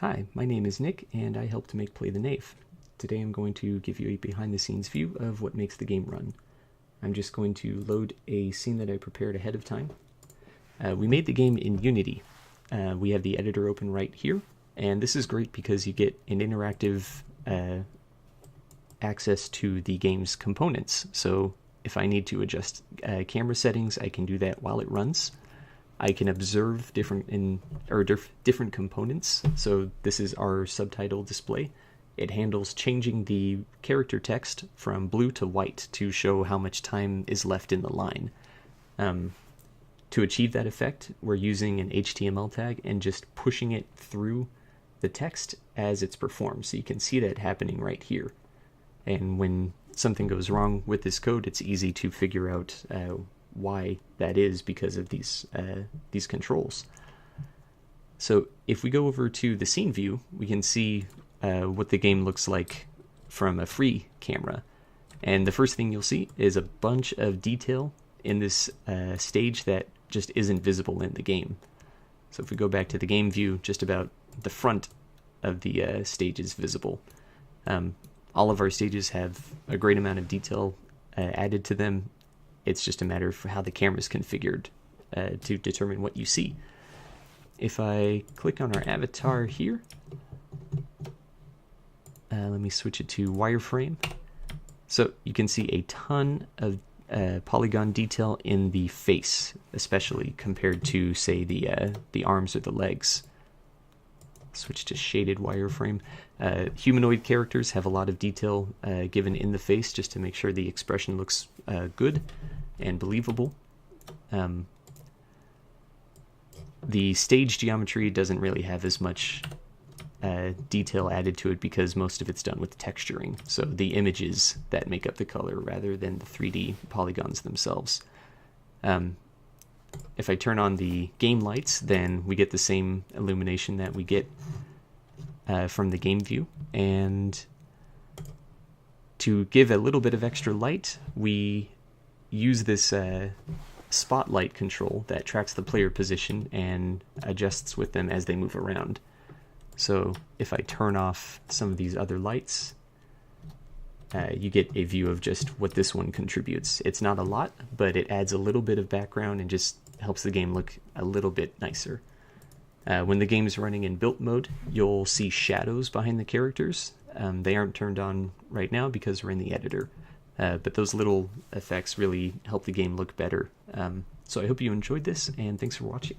Hi, my name is Nick, and I help to make Play the Knave. Today I'm going to give you a behind-the-scenes view of what makes the game run. I'm just going to load a scene that I prepared ahead of time. We made the game in Unity. We have the editor open right here, and this is great because you get an interactive access to the game's components. So if I need to adjust camera settings, I can do that while it runs. I can observe different components. So this is our subtitle display. It handles changing the character text from blue to white to show how much time is left in the line. To achieve that effect, we're using an HTML tag and just pushing it through the text as it's performed. So you can see that happening right here. And when something goes wrong with this code, it's easy to figure out why that is because of these controls. So if we go over to the scene view, we can see what the game looks like from a free camera. And the first thing you'll see is a bunch of detail in this stage that just isn't visible in the game. So if we go back to the game view, just about the front of the stage is visible. All of our stages have a great amount of detail added to them. It's just a matter of how the camera is configured to determine what you see. If I click on our avatar here, let me switch it to wireframe. So you can see a ton of polygon detail in the face, especially compared to, say, the arms or the legs. Switch to shaded wireframe. Humanoid characters have a lot of detail given in the face just to make sure the expression looks good and believable. The stage geometry doesn't really have as much detail added to it because most of it's done with texturing, so the images that make up the color rather than the 3D polygons themselves. If I turn on the game lights, then we get the same illumination that we get from the game view. And to give a little bit of extra light, we use this spotlight control that tracks the player position and adjusts with them as they move around. So if I turn off some of these other lights, you get a view of just what this one contributes. It's not a lot, but it adds a little bit of background and just helps the game look a little bit nicer. When the game is running in built mode, you'll see shadows behind the characters. They aren't turned on right now because we're in the editor. But those little effects really help the game look better. So I hope you enjoyed this, and thanks for watching.